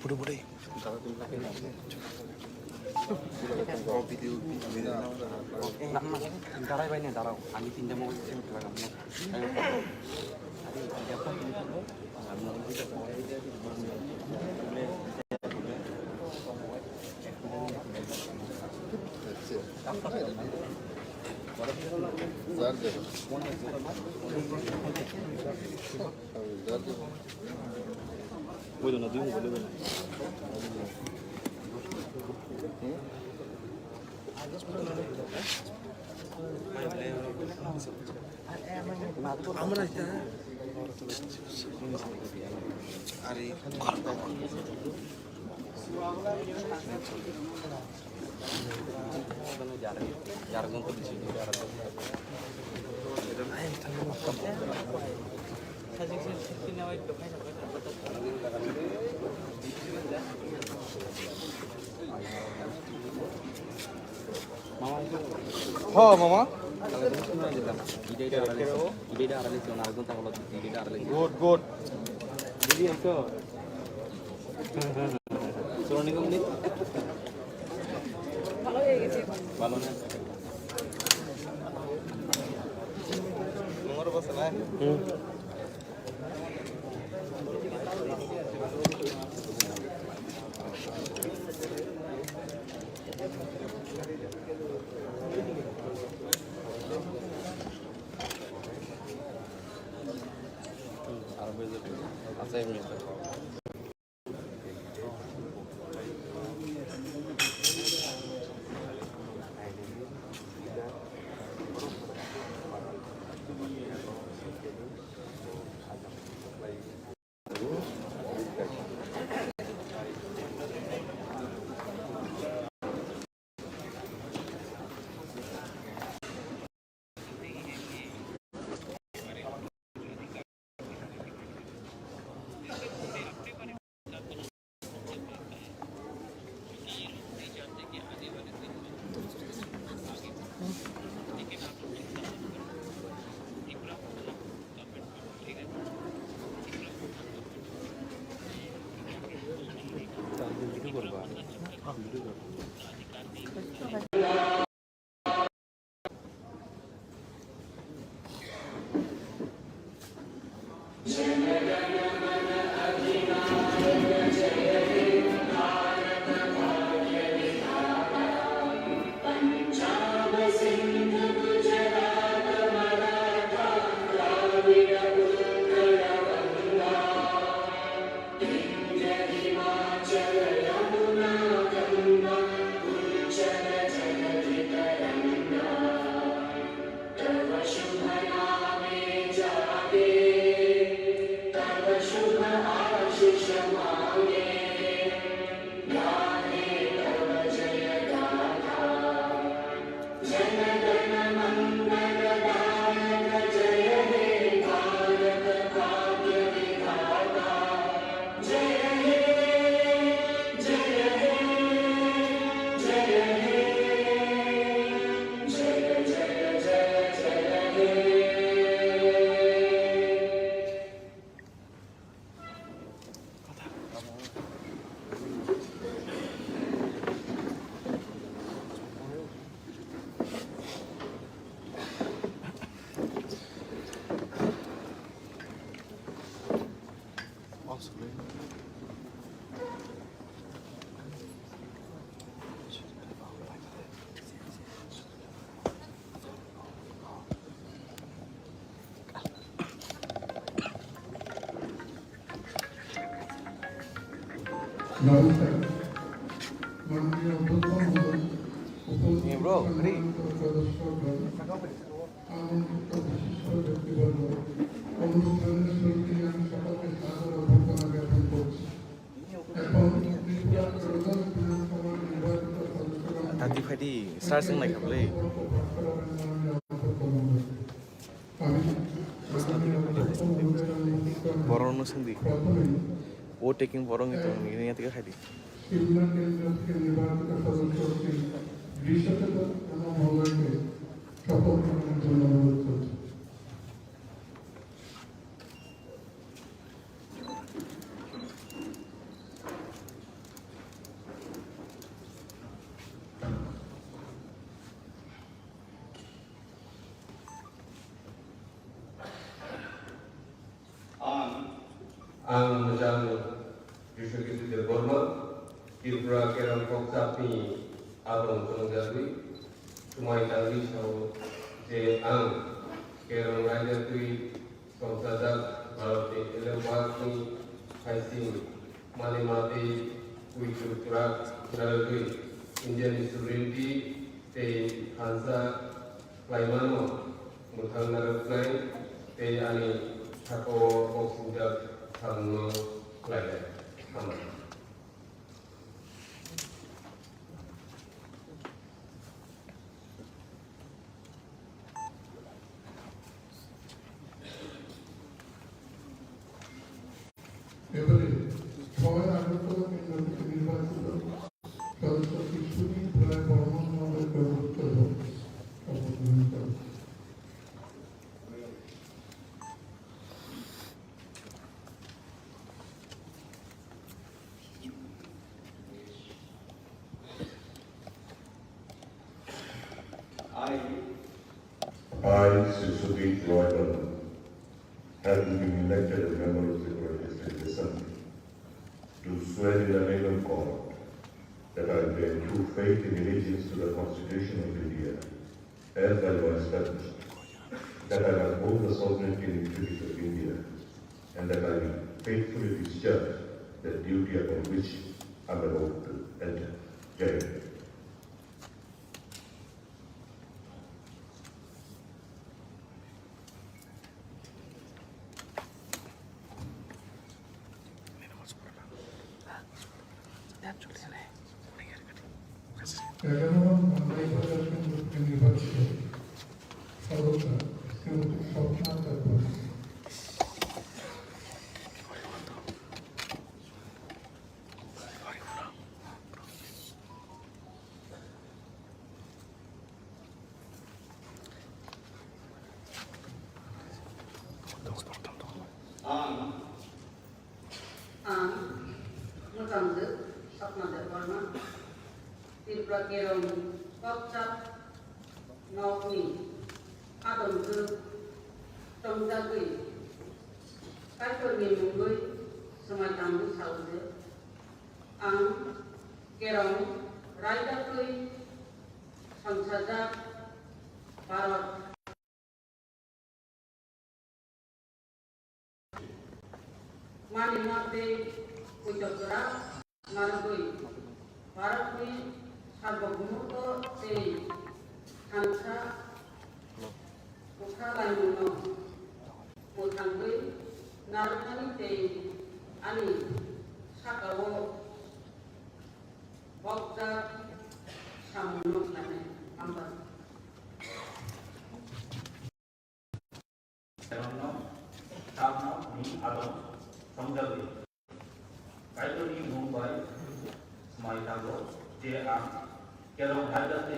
পুরোপুরি দাঁড়াই ভাই না দাঁড়াও আমি তিনটা মোবাইল লাগাম ওই না দুই মোবাইল আমরা আরে jargon tuh di sini মামা ide arah itu jargon tak kalau ide arah itu good jadi itu suruh nih kamu ভালো হয়ে গেছে ভালো না তোমার বসে না আচ্ছা এমনি নমস্কার মাননীয় অধ্যক্ষ মহোদয় আমন্ত্রিত বিশিষ্ট ব্যক্তিবর্গ অনুষ্ঠানের শুরুতে আমি সকলকে সাদর অভ্যর্থনা জ্ঞাপন করছি। এখন ত্রিপুরা প্রধান বিধানসভার নির্বাচিত সদস্যগণ फायदि स्टार जों नायखाबलै बर'नो सोंदि ও টেকিং বরং itu ini tiga খাইদি সিমনা কেন্দ্রকে নির্বাচিত সদস্যকে দৃশ্যত এবং মহোদয়কে শপথ গ্রহণের জন্য অনুরোধ করছি। Ang menjamu Yusuf Berhormat TIPRA Kerang Koksapni Abang Penunggali Sumai Tali Sau Je Ang Kerang Raja Tui Songsadak Balati Elempatni Haising Malimati Kui Turak Naladui Indian Sovereignty Te Hansa Laimano Muthang Narapnai Te Ani Tako Oksudak Tangno Lain Aman. এবারে 6 আগরতলা কেন্দ্র থেকে নির্বাচিত সদস্য শিশুটি প্রায় বর্মন মহলের ব্যবহৃত শপথ গ্রহণ করেন। I, Sisubit Royal, having been elected a member of the Legislative Assembly, do swear in the name of God that I bear true faith and allegiance to the Constitution of India, as by law established, that I will uphold the sovereignty and integrity of India, and that I will faithfully discharge the duty upon which I am about to enter. Jai Hind. এগারো মান্দাইবাজার কেন্দ্র থেকে নির্বাচিত সদস্য Shrimati Swapna Chakma. Motamdı, Sapmadı Barma, TIPRA Kerang Koksap Nokni, Adamdı, Tongdagui, Kaitoni Mungui, Sumatamdu Sauze, Ang Kerang Raidakui, Sangsajak, Barat, Manimate Kuchokra Naragui Bharatni Sarvabhumuto Te Hansa Ukhalaino Muthangui Naragani Te Ani Sakavo Bokta Samunok Lane Ambar Tama ni Adam Samjali Kaitoni Mumbai Smaitago J.A. Kerong Hadati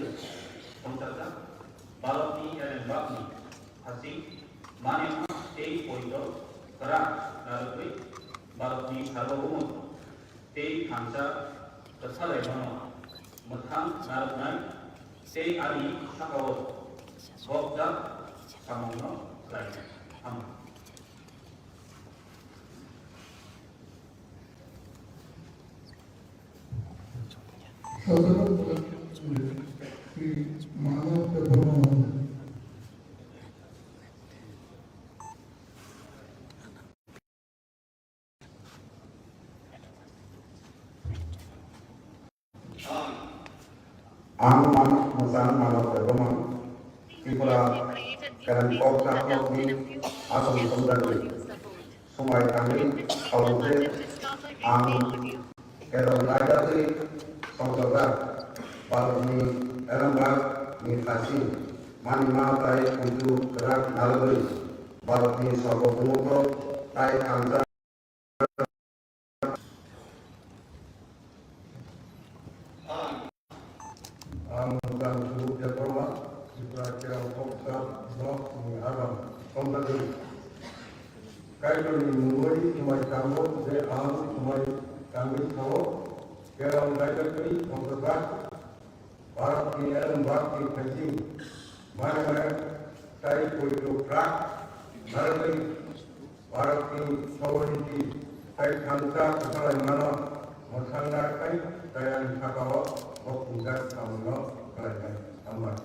Samjata Balapni and Bakni Hasi Manima Te Poito Kara Narukri Balapni Sarvabhumu Te Hansa Kathalaimano Muthang Naruknai Te Ali Sakawat Bokda Samono Lain Aman. সদর শ্রী মানব দেববর্মা মহোদয়। Ang Manok Berhormat TIPRA Kerang Koksapni Abang Penunggali Sumai Tali Sauze Ang Kerang Raja Tui Songsadak भारतनि एलमबागनि खाथि मानिमा ताय कुंजु केराक नालगै भारतनि सार्वभौमत्व ताय थामजा आं मोजां सुबुं देरबा त्रिपुरा केराव कक्सा ब्लक आराम समजागै कायदनि मुंगै जुमाय कांगो जे आं जुमाय कांगै थाओ केराव रायजोनि संसदा भारतनि एलमबागनि खाथि मानिमा ताय कुंजु केराक नालगै भारतनि सार्वभौमत्व ताय थामजा खालामनानै मोखांनाय तायानि थाखाय बक्तिंगा खालामनो खालामनाय हामबाय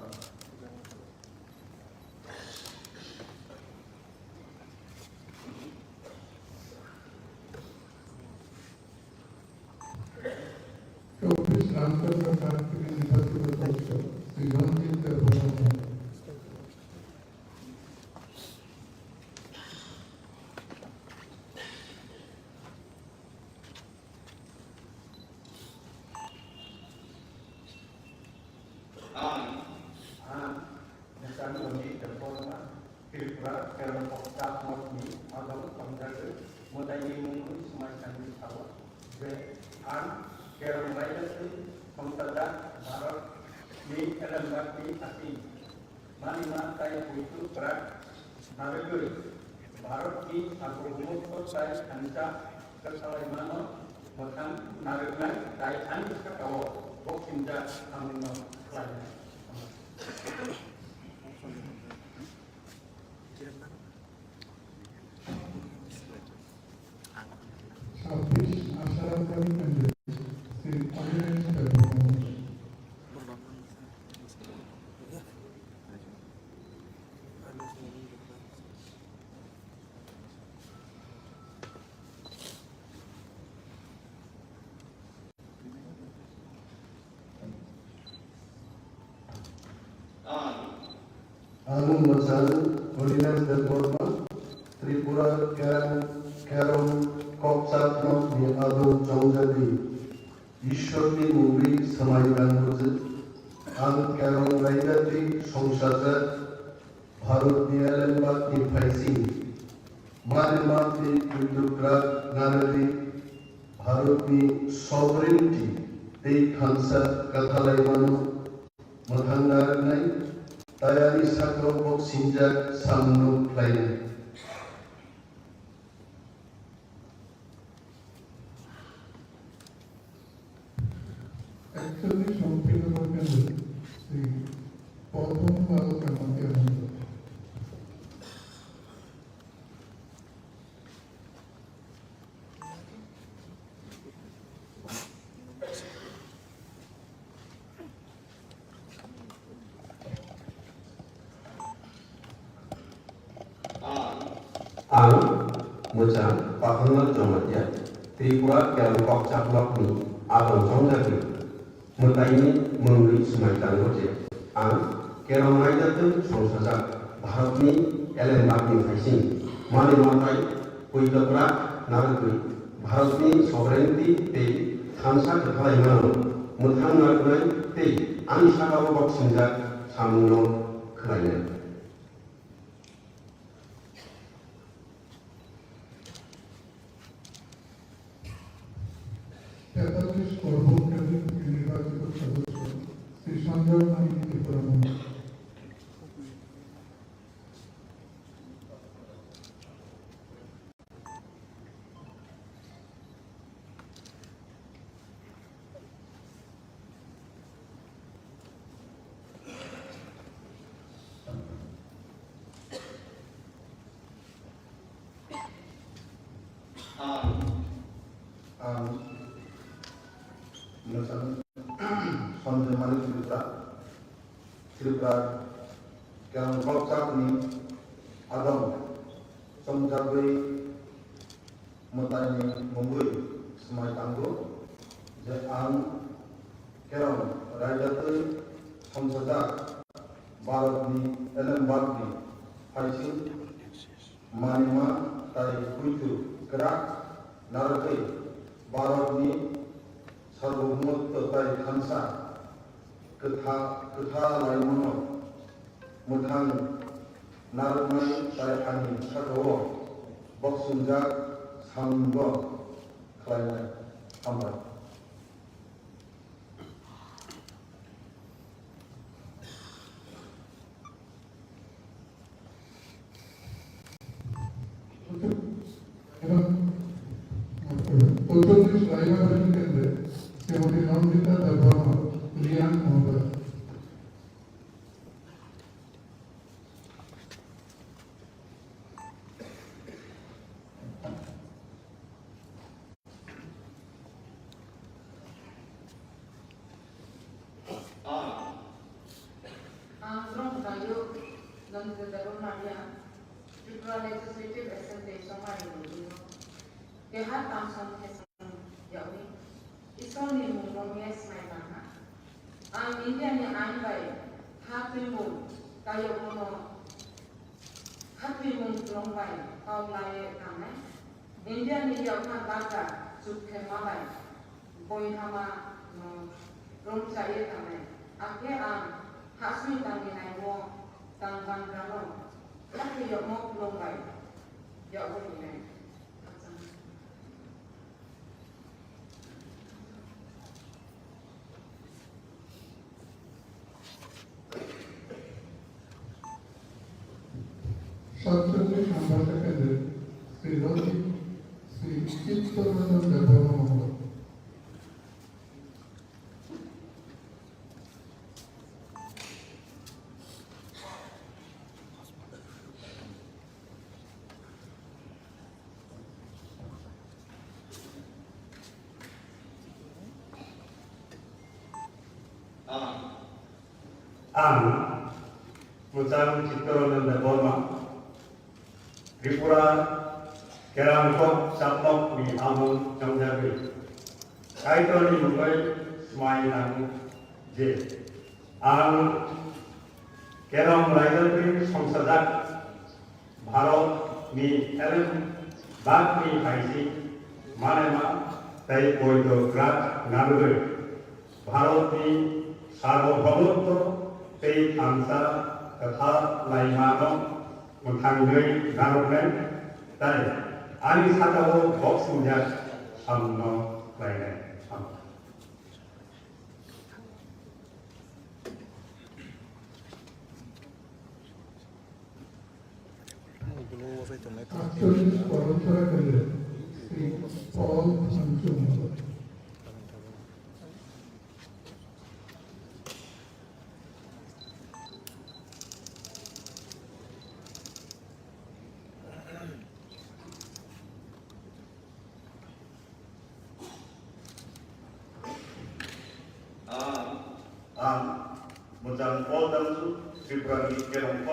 चौबीस रामकर सरकार के निर्वाचित अध्यक्ष श्री रणजीत देववर्मा त्रिपुरा केरल पक्सा मठनि आदम समजागै मोदायनि मुंगै समायसानि थाओ जे आं केरल रायजोनि संसदा भारतनि एलमबागनि खाथि मानिमा ताय कुंजु केराक नालगै भारतनि सार्वभौमत्व ताय थामजा खालामनानै मोखां नागिरनाय ताय आंनि थाखाय बक्तिंगा खालामनो खालामनाय छब्बीस आशारामकारी candidate Shri Anil Debbarma Anu Masan, Holiness Devorma, Tripura Keram Kopsatno ni Adu Jongjadi, Ishwarni Mungri Samaitan Hujit, An Keram Raidati Songsajat, Bharat ni Elenbat ni Faisi, Manimat ni Kudukrat Nanadi, Bharat ni Sovereignty, Te Khansa Kathalaimanu, Mathangarnai, Tayani Sakro Boksinjak Samnu Plain. Actually, something about candidate Shri पौधों वालों का मध्य Ang Mujan Pahangal Jomadya Tripura Keram Kokcak Lokni Adon Jongjadi Mutaini Mungri Sumaitan Hoje Ang Keram Raidatu Songsajak Bharatni Elenbagni Faising Mani Matai Kuitapra Naragui Bharatni Sovereignty Te Thansa Kathalaimanu Muthang Naragui Te Ani Sakabo Boksinjak Samno Kalainai पैंतालीस crore candidate के निर्वाचित सदस्य श्री संजय नाइक त्रिपुरा मोथा Sonjemani Tripura Keram Kokcakni Adam Somjagai Mutani Mungui Semai Tanggo Je Ang Keram Raidatu Somsada Bharatni Elenbagni Faising Manima Tai Kuitu Kerak Naragai Bharatni सार्वभौमत्व ताय थामसा 그타 라이모노 못한 나름의 사이판이 차가워 먹순작 상거 클라이맥 한번 उत्तर रायगढ़ के अंदर श्रीमती नवनीता दरबार Lian महोदय From Tayo, Nandita Darumania, TIPRA Legislative Assembly Somali, Kehat Tamson Hesam Yawi, Isoni Mungong Yes Maitana, and Indian Ain by Happy Moon, Tayo Mono, Happy Moon Long by, How Lai Tame, Indian Yakan Baka, Sukemabai, Boyhama, Rom Saye Tame, Ake Am. Hasmi tangi nai mo tang ban rano, tapi yok mo belum baik, yok boleh ni. Saudara Ambassador Kendi, Sri Roti, Sri TIPRA Motha Party MLAs. Ang Musang Ciptoron dan Borma Tripura Kerangkok Sapok di Amun Jongjabi Kaitoni Mumbai Smai Nang J Ang Kerang Raidari Somsadak Bharot ni Ellen Bakmi Haisi Manema Tai Poido Grat Nalur Bharot ni Sarvabhautto Tei Amsa Tata Laimano Mutanggui Narumen Tari Ani Satawo Boksunjak Samno Laine Sam Actually, Parantara Kendi, Sri Paul Sanchu Mहोदय. Mujang Poldan Tripura Kerangkok